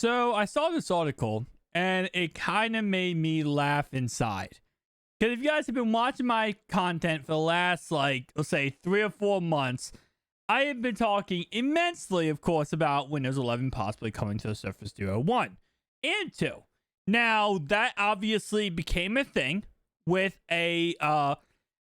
So I saw this article and it kind of made me laugh inside. Because if you guys have been watching my content for the last, like, let's say 3 or 4 months, I have been talking immensely, of course, about Windows 11 possibly coming to the Surface Duo 1 and 2. Now, that obviously became a thing with a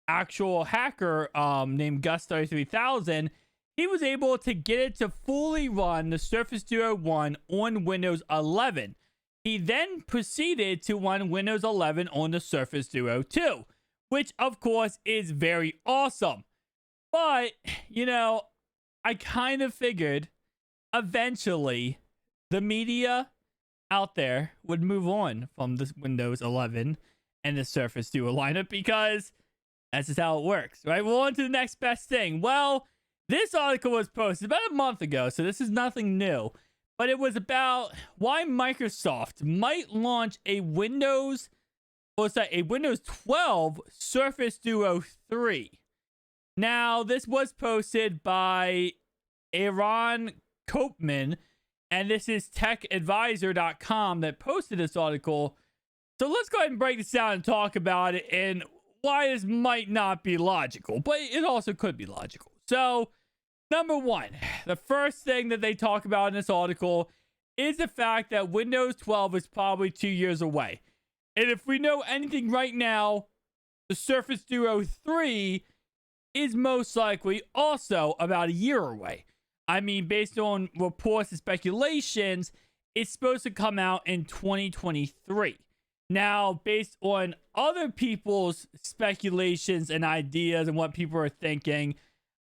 actual hacker named Gus33000. He was able to get it to fully run the Surface Duo 1 on Windows 11. He then proceeded to run Windows 11 on the Surface Duo 2, which of course is very awesome. But, I kind of figured eventually the media out there would move on from this Windows 11 and the Surface Duo lineup because that's just how it works, right? We're on to the next best thing. Well, this article was posted about a month ago, so this is nothing new. But it was about why Microsoft might launch a Windows 12 Surface Duo 3. Now, this was posted by Aaron Koopman, and this is techadvisor.com that posted this article. So let's go ahead and break this down and talk about it and why this might not be logical, but it also could be logical. So, number one, the first thing that they talk about in this article is the fact that Windows 12 is probably 2 years away. And if we know anything right now, the Surface Duo 3 is most likely also about a year away. I mean, based on reports and speculations, it's supposed to come out in 2023. Now, based on other people's speculations and ideas and what people are thinking,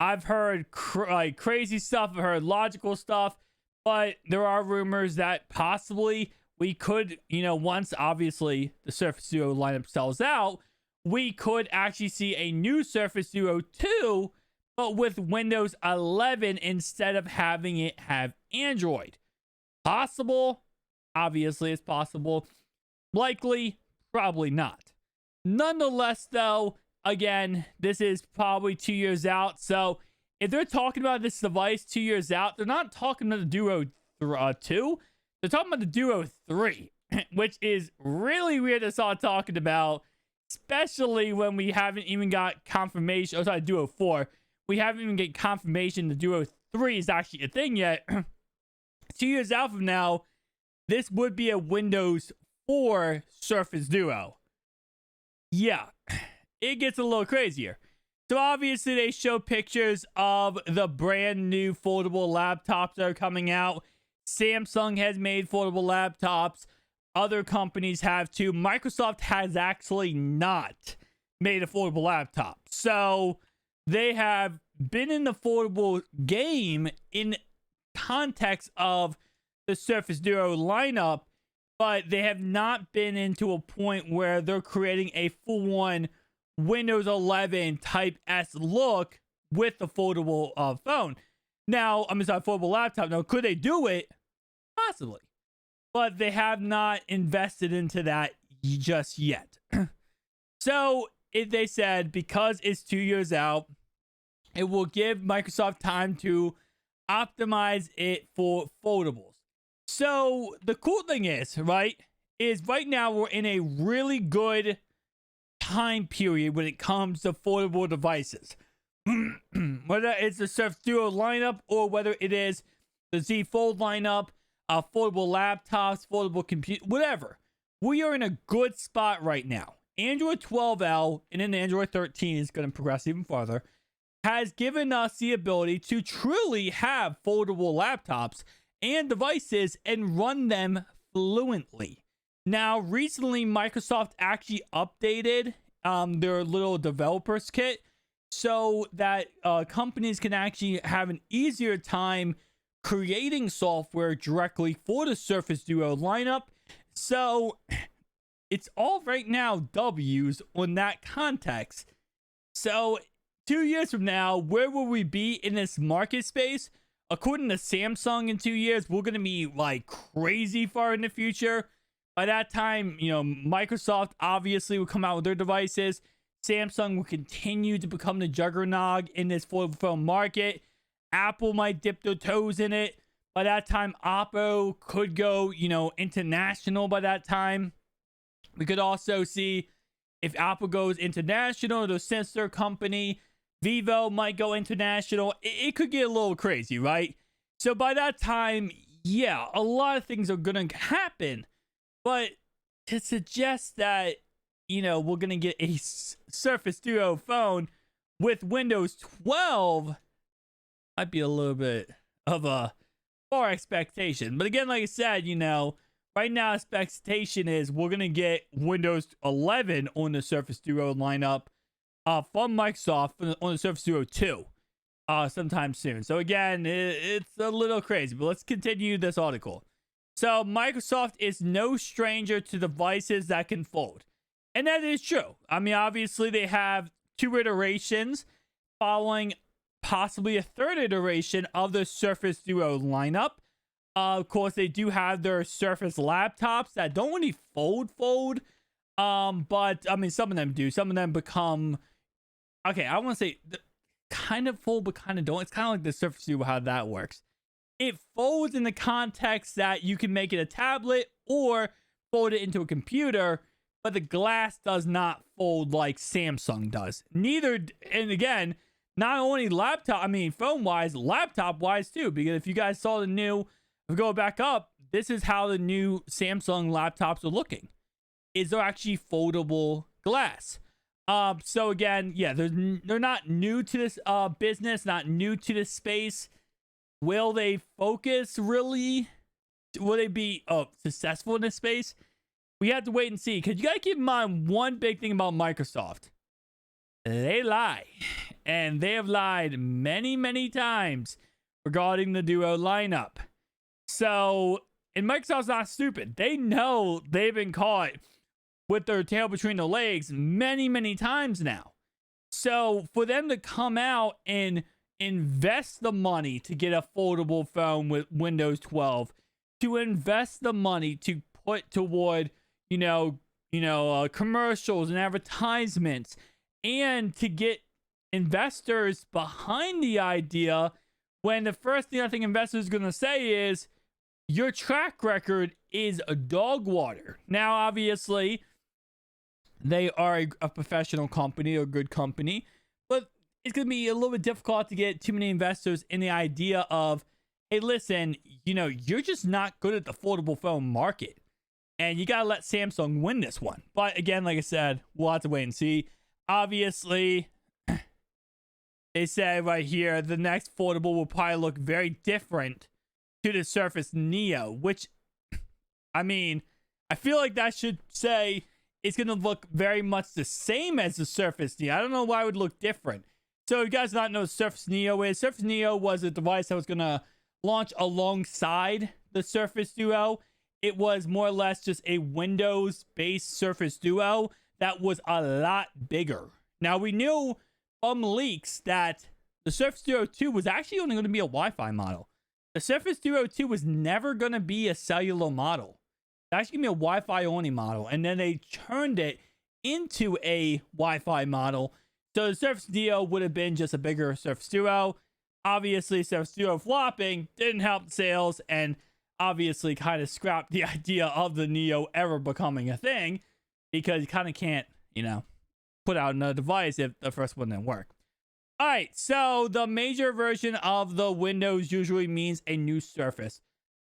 I've heard crazy stuff, I've heard logical stuff, but there are rumors that possibly we could, once obviously the Surface Duo lineup sells out, we could actually see a new Surface Duo 2, but with Windows 11 instead of having it have Android. Possible? Obviously, it's possible. Likely? Probably not. Nonetheless, though, again, this is probably 2 years out. So if they're talking about this device 2 years out, they're not talking about the Duo 2. They're talking about the Duo 3, which is really weird to start talking about, especially when we haven't even got confirmation. Oh, sorry, Duo 4. We haven't even get confirmation the Duo 3 is actually a thing yet. 2 years out from now, this would be a Windows 4 Surface Duo. Yeah, it gets a little crazier. So obviously they show pictures of the brand new foldable laptops that are coming out. Samsung has made foldable laptops. Other companies have too. Microsoft has actually not made a foldable laptop. So they have been in the foldable game in context of the Surface Duo lineup, but they have not been into a point where they're creating a full-on Windows 11 Type S look with the foldable phone. Now, foldable laptop. Now, could they do it? Possibly. But they have not invested into that just yet. So, they said because it's 2 years out, it will give Microsoft time to optimize it for foldables. So the cool thing is right now we're in a really good time period when it comes to foldable devices. Whether it's the Surface Duo lineup or whether it is the Z Fold lineup, foldable laptops, foldable compute, whatever. We are in a good spot right now. Android 12L and then Android 13 is going to progress even farther, has given us the ability to truly have foldable laptops and devices and run them fluently. Now, recently, Microsoft actually updated their little developers kit so that companies can actually have an easier time creating software directly for the Surface Duo lineup. So it's all right now W's on that context. So 2 years from now, where will we be in this market space? According to Samsung, in 2 years, we're going to be like crazy far in the future. By that time, Microsoft obviously will come out with their devices. Samsung will continue to become the juggernaut in this foldable phone market. Apple might dip their toes in it. By that time, Oppo could go, international by that time. We could also see if Apple goes international, the sensor company, Vivo might go international. It could get a little crazy, right? So by that time, yeah, a lot of things are going to happen. But to suggest that, we're going to get a Surface Duo phone with Windows 12 might be a little bit of a far expectation. But again, like I said, right now expectation is we're going to get Windows 11 on the Surface Duo lineup from Microsoft on the Surface Duo 2 sometime soon. So again, it's a little crazy, but let's continue this article. So Microsoft is no stranger to devices that can fold. And that is true. I mean, obviously they have 2 iterations following possibly a 3rd iteration of the Surface Duo lineup. Of course, they do have their Surface laptops that don't really fold. But I mean, some of them do. Some of them become, okay, I want to say kind of fold, but kind of don't. It's kind of like the Surface Duo, how that works. It folds in the context that you can make it a tablet or fold it into a computer, but the glass does not fold like Samsung does. Neither, and again, not only phone-wise, laptop-wise too, because if you guys saw the new, if we go back up, this is how the new Samsung laptops are looking. Is they're actually foldable glass. So again, yeah, they're not new to this business, not new to this space. Will they focus really? Will they be successful in this space? We have to wait and see. Because you got to keep in mind one big thing about Microsoft. They lie. And they have lied many, many times regarding the Duo lineup. So, and Microsoft's not stupid. They know they've been caught with their tail between the legs many, many times now. So, for them to come out and invest the money to get a foldable phone with Windows 12, to invest the money to put toward, commercials and advertisements, and to get investors behind the idea, when the first thing I think investors are going to say is, your track record is a dog water. Now, obviously, they are a professional company, or a good company, but it's going to be a little bit difficult to get too many investors in the idea of, hey, listen, you're just not good at the foldable phone market, and you got to let Samsung win this one. But again, like I said, we'll have to wait and see. Obviously, they say right here, the next foldable will probably look very different to the Surface Neo, which, I mean, I feel like that should say it's going to look very much the same as the Surface Neo. I don't know why it would look different. So if you guys not know what Surface Neo is, Surface Neo was a device that was going to launch alongside the Surface Duo. It was more or less just a Windows-based Surface Duo that was a lot bigger. Now, we knew from leaks that the Surface Duo 2 was actually only going to be a Wi-Fi model. The Surface Duo 2 was never going to be a cellular model. It's actually going to be a Wi-Fi only model. And then they turned it into a Wi-Fi model. So the Surface Duo would have been just a bigger Surface Duo. Obviously, Surface Duo flopping didn't help sales, and obviously kind of scrapped the idea of the Neo ever becoming a thing, because you kind of can't, put out another device if the first one didn't work. All right, so the major version of the Windows usually means a new Surface.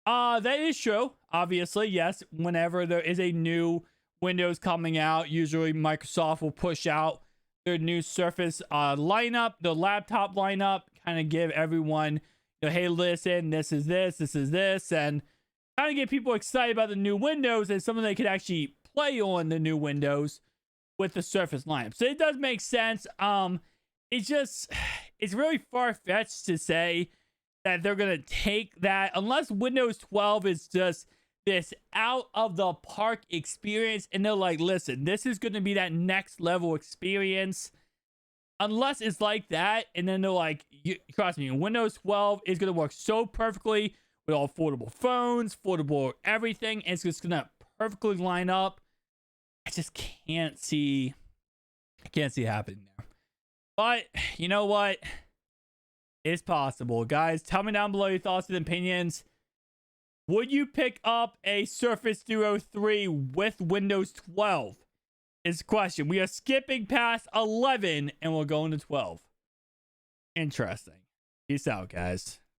That is true. Obviously, yes, whenever there is a new Windows coming out, usually Microsoft will push out their new Surface lineup, the laptop lineup, kind of give everyone, hey, listen, this is this, and kind of get people excited about the new Windows and something they could actually play on the new Windows with the Surface lineup. So it does make sense. It's really far-fetched to say that they're going to take that, unless Windows 12 is just this out of the park experience and they're like, listen, this is going to be that next level experience. Unless it's like that, and then they're like, trust me, Windows 12 is going to work so perfectly with all foldable phones, foldable everything, and it's just going to perfectly line up. I just can't see it happening there. But you know what? It's possible. Guys, tell me down below your thoughts and opinions. Would you pick up a Surface Duo 3 with Windows 12? Is the question. We are skipping past 11 and we'll go into 12. Interesting. Peace out, guys.